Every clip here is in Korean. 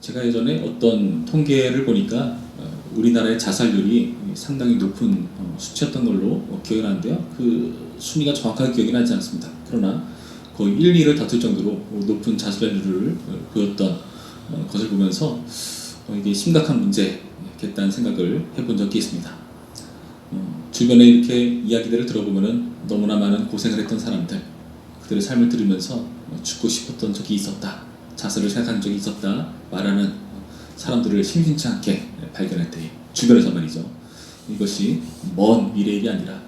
제가 예전에 어떤 통계를 보니까 우리나라의 자살률이 상당히 높은 수치였던 걸로 기억이 나는데요. 그 순위가 정확하게 기억이 나지 않습니다. 그러나 거의 1, 2를 다툴 정도로 높은 자살률을 보였던 것을 보면서 이게 심각한 문제겠다는 생각을 해본 적이 있습니다. 주변에 이렇게 이야기들을 들어보면은 너무나 많은 고생을 했던 사람들, 그들의 삶을 들으면서 죽고 싶었던 적이 있었다, 자살을 생각한 적이 있었다 말하는 사람들을 심심치 않게 발견할 때 주변에서 말이죠. 이것이 먼 미래의 일이 아니라,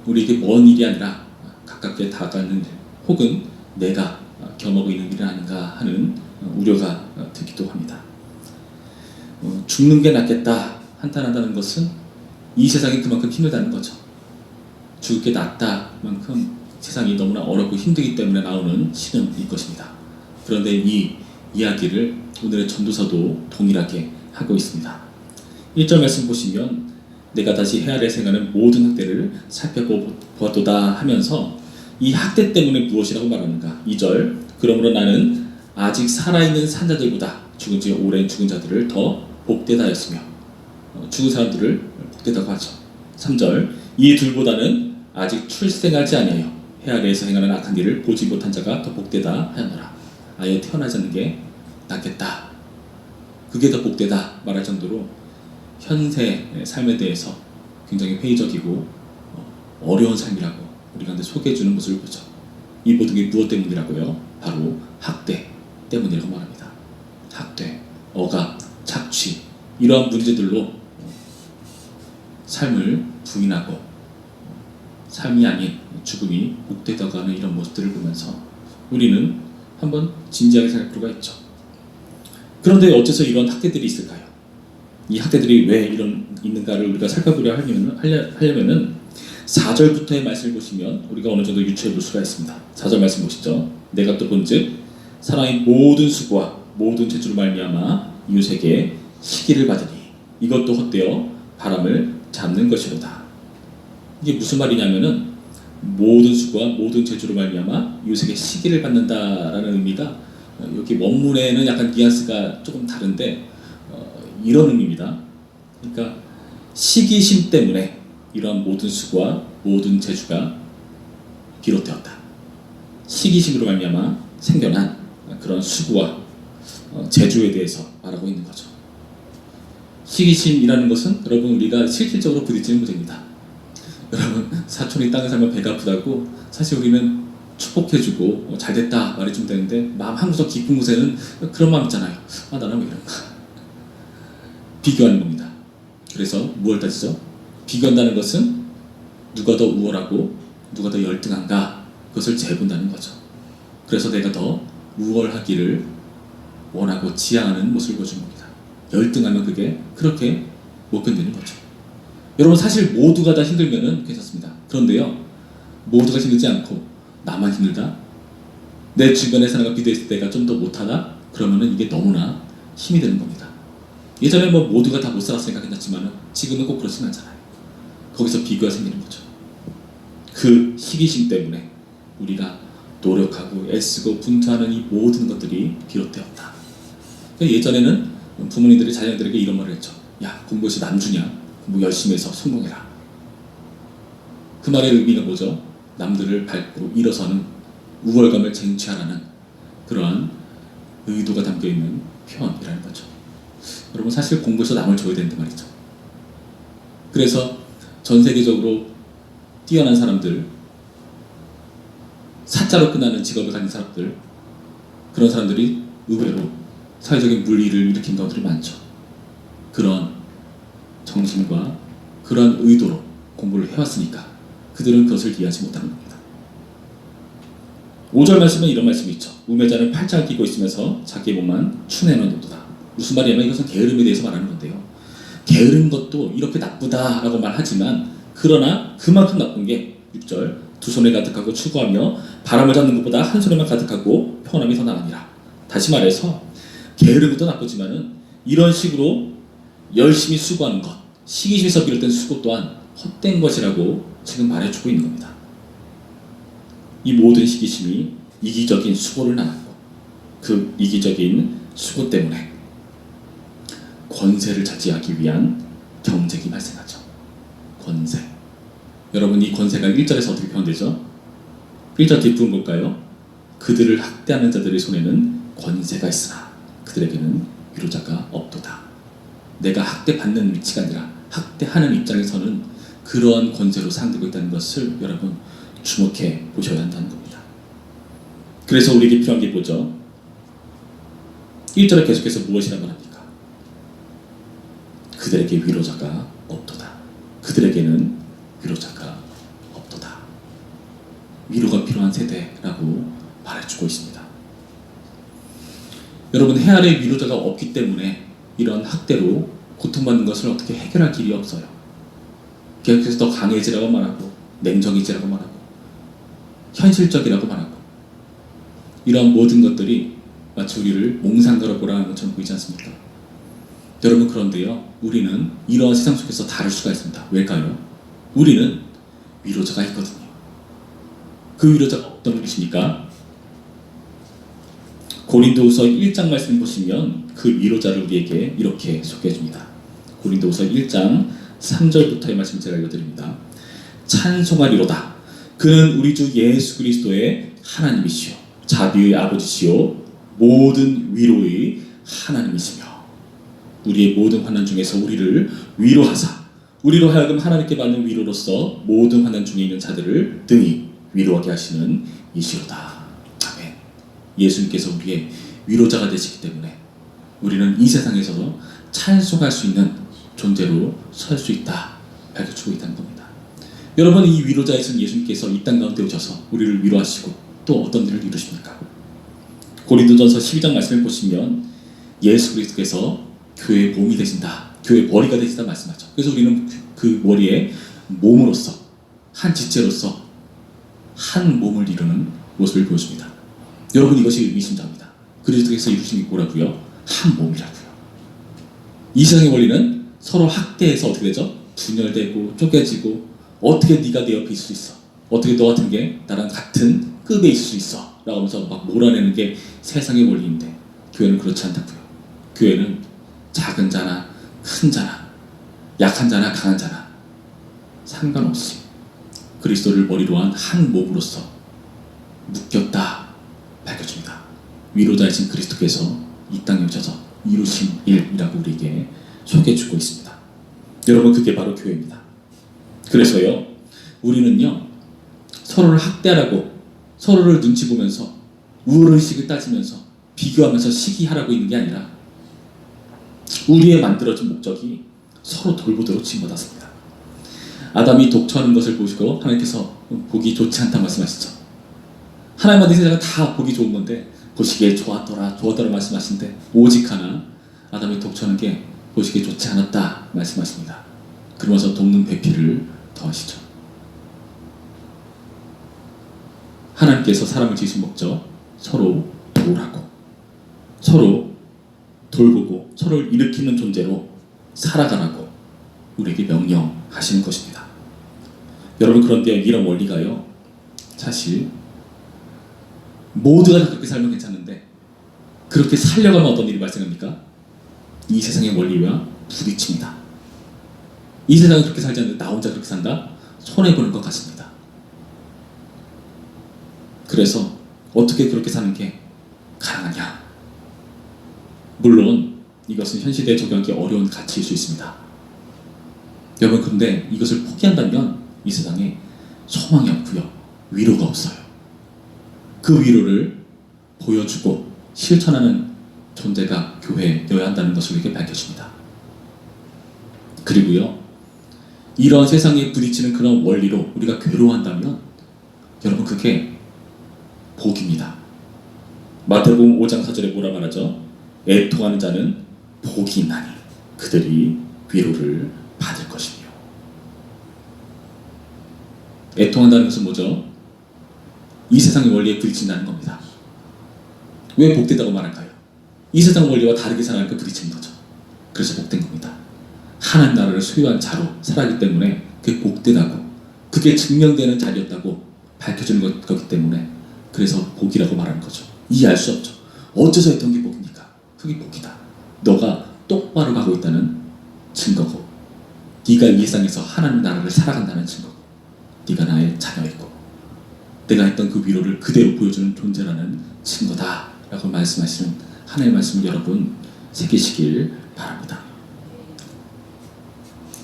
우리에게 먼 일이 아니라 가깝게 다가가는 일, 혹은 내가 겸하고 있는 일이 아닌가 하는 우려가 들기도 합니다. 죽는 게 낫겠다 한탄한다는 것은 이 세상이 그만큼 힘들다는 거죠. 죽을 게 낫다만큼 세상이 너무나 어렵고 힘들기 때문에 나오는 신음일 것입니다. 그런데 이 이야기를 오늘의 전도서도 동일하게 하고 있습니다. 1절 말씀 보시면 내가 다시 헤아려 생각하는 모든 학대를 살펴보았도다 하면서 이 학대 때문에 무엇이라고 말하는가. 2절 그러므로 나는 아직 살아있는 산자들보다 죽은 지 오랜 죽은 자들을 더 복되다 하였으며, 죽은 사람들을 복되다고 하죠. 3절 이 둘보다는 아직 출생하지 아니하여 헤아려에서 행하는 악한 일을 보지 못한 자가 더 복되다 하였노라. 아예 태어나지 않는 게 낫겠다, 그게 더 복되다 말할 정도로 현세 삶에 대해서 굉장히 회의적이고 어려운 삶이라고 우리 가운데 소개해주는 모습을 보죠. 이 모든 게 무엇 때문이라고요? 바로 학대 때문이라고 말합니다. 학대, 억압, 착취, 이러한 문제들로 삶을 부인하고 삶이 아닌 죽음이 복되다고 하는 이런 모습들을 보면서 우리는 한번 진지하게 생각할 필요가 있죠. 그런데 어째서 이런 학대들이 있을까요? 이 학대들이 왜 있는가를 우리가 살펴보려 하려면은 4절부터의 말씀을 보시면 우리가 어느 정도 유추해 볼 수가 있습니다. 4절 말씀 보시죠. 내가 또 본즉 사람의 모든 수고와 모든 재주로 말미암아 이웃에게 시기를 받으니 이것도 헛되어 바람을 잡는 것이로다. 이게 무슨 말이냐면은 모든 수고와 모든 재주로 말미암아 이웃에게 시기를 받는다라는 의미가 여기 원문에는 약간 뉘앙스가 조금 다른데 이런 의미입니다. 그러니까 시기심 때문에 이러한 모든 수고와 모든 재주가 비롯되었다. 시기심으로 말미암아 생겨난 그런 수고와 재주에 대해서 말하고 있는 거죠. 시기심이라는 것은 여러분 우리가 실질적으로 부딪히는 문제입니다. 여러분 사촌이 땅에 살면 배가 아프다고 사실 우리는 축복해주고 잘됐다 말해주면 되는데 마음 한구석 깊은 곳에는 그런 마음 있잖아요. 아 나는 왜 이런가. 비교하는 겁니다. 그래서 무엇을 따지죠? 비교한다는 것은 누가 더 우월하고 누가 더 열등한가, 그것을 재본다는 거죠. 그래서 내가 더 우월하기를 원하고 지향하는 모습을 보여주는 겁니다. 열등하면 그게 그렇게 못 견디는 거죠. 여러분 사실 모두가 다 힘들면은 괜찮습니다. 그런데요, 모두가 힘들지 않고 나만 힘들다, 내 주변의 사람과 비교했을 때 내가 좀 더 못하다, 그러면은 이게 너무나 힘이 되는 겁니다. 예전에 뭐 모두가 다 못 살았으니까 괜찮지만은 지금은 꼭 그렇진 않잖아요. 거기서 비교가 생기는 거죠. 그 시기심 때문에 우리가 노력하고 애쓰고 분투하는 이 모든 것들이 비롯되었다. 예전에는 부모님들이 자녀들에게 이런 말을 했죠. 야, 공부해서 남주냐? 공부 열심히 해서 성공해라. 그 말의 의미가 뭐죠? 남들을 밟고 일어서는 우월감을 쟁취하라는 그러한 의도가 담겨있는 표현이라는 거죠. 여러분 사실 공부해서 남을 줘야 되는데 말이죠. 그래서 전 세계적으로 뛰어난 사람들, 사자로 끝나는 직업을 가진 사람들, 그런 사람들이 의외로 사회적인 물리를 일으킨 경우들이 많죠. 그런 정신과 그런 의도로 공부를 해왔으니까 그들은 그것을 이해하지 못하는 겁니다. 5절 말씀에 이런 말씀이 있죠. 우매자는 팔짱을 끼고 있으면서 자기의 몸만 추내는 도도다. 무슨 말이냐면 이것은 게으름에 대해서 말하는 건데요. 게으른 것도 이렇게 나쁘다라고 말하지만 그러나 그만큼 나쁜 게 6절 두 손에 가득하고 추구하며 바람을 잡는 것보다 한 손에만 가득하고 평안함이 더 나으니라. 다시 말해서 게으른 것도 나쁘지만은 이런 식으로 열심히 수고하는 것, 시기심에서 비롯된 수고 또한 헛된 것이라고 지금 말해주고 있는 겁니다. 이 모든 시기심이 이기적인 수고를 낳았고 그 이기적인 수고 때문에 권세를 차지하기 위한 경쟁이 발생하죠. 권세. 여러분, 이 권세가 1절에서 어떻게 표현되죠? 1절 뒷부분 볼까요? 그들을 학대하는 자들의 손에는 권세가 있으나 그들에게는 위로자가 없도다. 내가 학대받는 위치가 아니라 학대하는 입장에서는 그러한 권세로 사용되고 있다는 것을 여러분 주목해 보셔야 한다는 겁니다. 그래서 우리에게 필요한 게 뭐죠? 1절에 계속해서 무엇이라고 합니까? 그들에게 위로자가 없도다. 그들에게는 위로자가 없도다. 위로가 필요한 세대라고 말해주고 있습니다. 여러분, 해 아래 위로자가 없기 때문에 이런 학대로 고통받는 것을 어떻게 해결할 길이 없어요. 계속해서 더 강해지라고 말하고 냉정해지라고 말하고 현실적이라고 말하고 이러한 모든 것들이 마치 우리를 몽상걸어 보라는 것처럼 보이지 않습니까? 여러분, 그런데요, 우리는 이러한 세상 속에서 다를 수가 있습니다. 왜일까요? 우리는 위로자가 있거든요. 그 위로자가 어떤 분이십니까? 고린도후서 1장 말씀 보시면 그 위로자를 우리에게 이렇게 소개해 줍니다. 고린도후서 1장 3절부터의 말씀 제가 읽어드립니다. 찬송하리로다. 그는 우리 주 예수 그리스도의 하나님이시요 자비의 아버지시요 모든 위로의 하나님이시며 우리의 모든 환난 중에서 우리를 위로하사 우리로 하여금 하나님께 받는 위로로서 모든 환난 중에 있는 자들을 등이 위로하게 하시는 이시로다. 아멘. 예수님께서 우리의 위로자가 되시기 때문에 우리는 이 세상에서도 찬송할 수 있는 존재로 설 수 있다 밝혀주고 있다는 겁니다. 여러분, 이 위로자이신 예수님께서 이 땅 가운데 오셔서 우리를 위로하시고 또 어떤 일을 이루십니까? 고린도전서 12장 말씀을 보시면 예수 그리스도께서 교회의 몸이 되신다, 교회의 머리가 되신다 말씀하죠. 그래서 우리는 그 머리에 몸으로서 한 지체로서 한 몸을 이루는 모습을 보여줍니다. 여러분, 이것이 의미심장합니다. 그리스도께서 이루신 게 뭐라고요? 한 몸이라고요. 이 세상의 원리는 서로 학대해서 어떻게 되죠? 분열되고 쪼개지고 어떻게 네가 내 옆에 있을 수 있어? 어떻게 너 같은 게 나랑 같은 급에 있을 수 있어? 라고 하면서 막 몰아내는 게 세상의 원리인데 교회는 그렇지 않다고요. 교회는 작은 자나 큰 자나 약한 자나 강한 자나 상관없이 그리스도를 머리로 한 한 몸으로서 묶였다 밝혀줍니다. 위로자이신 그리스도께서 이 땅에 오셔서 이루신 일이라고 우리에게 소개해주고 있습니다. 여러분, 그게 바로 교회입니다. 그래서요, 우리는요 서로를 학대하라고 서로를 눈치 보면서 우월의식을 따지면서 비교하면서 시기하라고 있는 게 아니라 우리의 만들어진 목적이 서로 돌보도록 지음받았습니다. 아담이 독처하는 것을 보시고 하나님께서 보기 좋지 않다 말씀하시죠. 하나님 만든 세상은 다 보기 좋은 건데 보시기에 좋았더라 말씀하시는데 오직 하나 아담이 독처하는 게 보시기에 좋지 않았다 말씀하십니다. 그러면서 돕는 배필을 더하시죠. 하나님께서 사람을 지으신 목적 서로 도우라고 서로 돌보고 서로를 일으키는 존재로 살아가라고 우리에게 명령하시는 것입니다. 여러분, 그런데 이런 원리가요 사실 모두가 다 그렇게 살면 괜찮은데 그렇게 살려가면 어떤 일이 발생합니까? 이 세상의 원리와 부딪힙니다. 이 세상은 그렇게 살지 않는데 나 혼자 그렇게 산다? 손해보는 것 같습니다. 그래서 어떻게 그렇게 사는 게 가능하냐? 물론 이것은 현 시대에 적용하기 어려운 가치일 수 있습니다. 여러분, 그런데 이것을 포기한다면 이 세상에 소망이 없고요 위로가 없어요. 그 위로를 보여주고 실천하는 존재가 교회여야 한다는 것을 이렇게 밝혀줍니다. 그리고요 이런 세상에 부딪히는 그런 원리로 우리가 괴로워한다면 여러분, 그게 복입니다. 마태복음 5장 4절에 뭐라 말하죠? 애통하는 자는 복이 있나니 그들이 위로를 받을 것이며. 애통한다는 것은 뭐죠? 이 세상의 원리에 부딪힌다는 겁니다. 왜 복되다고 말할까요? 이 세상 원리와 다르게 살아가니까 부딪히는 거죠. 그래서 복된 겁니다. 하나님 나라를 소유한 자로 살아가기 때문에 그게 복되다고, 그게 증명되는 자리였다고 밝혀주는 거기 때문에 그래서 복이라고 말하는 거죠. 이해할 수 없죠. 어째서 했던 게 복입니까? 그게 복이다. 너가 똑바로 가고 있다는 증거고, 네가 이 세상에서 하나님 나라를 살아간다는 증거고, 네가 나의 자녀이고 내가 했던 그 위로를 그대로 보여주는 존재라는 증거다 라고 말씀하시는 하나님의 말씀을 여러분 새기시길 바랍니다.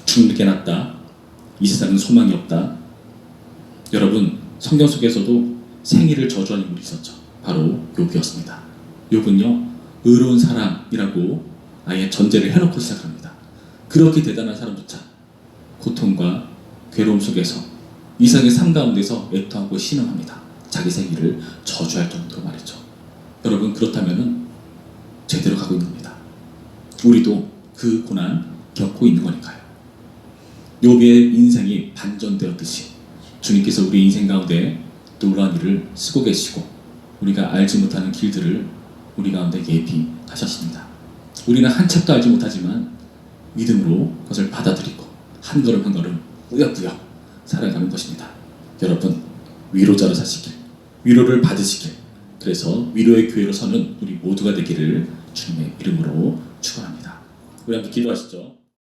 죽는 게 낫다, 이 세상은 소망이 없다. 여러분, 성경 속에서도 생일을 저주한 인물이 있었죠. 바로 욥이었습니다. 욥은요, 의로운 사람이라고 아예 전제를 해놓고 시작합니다. 그렇게 대단한 사람조차 고통과 괴로움 속에서 이상의 삶 가운데서 애통하고 신음합니다. 자기 생일을 저주할 정도로 말이죠. 여러분, 그렇다면 제대로 가고 있는 겁니다. 우리도 그 고난 겪고 있는 거니까요. 욥의 인생이 반전되었듯이 주님께서 우리 인생 가운데 놀라운 일을 쓰고 계시고 우리가 알지 못하는 길들을 우리 가운데 예비하셨습니다. 우리는 한 척도 알지 못하지만 믿음으로 그것을 받아들이고 한 걸음 한 걸음 꾸역꾸역 살아가는 것입니다. 여러분, 위로자로 사시길, 위로를 받으시길, 그래서 위로의 교회로 서는 우리 모두가 되기를 주님의 이름으로 축원합니다. 우리 함께 기도하시죠.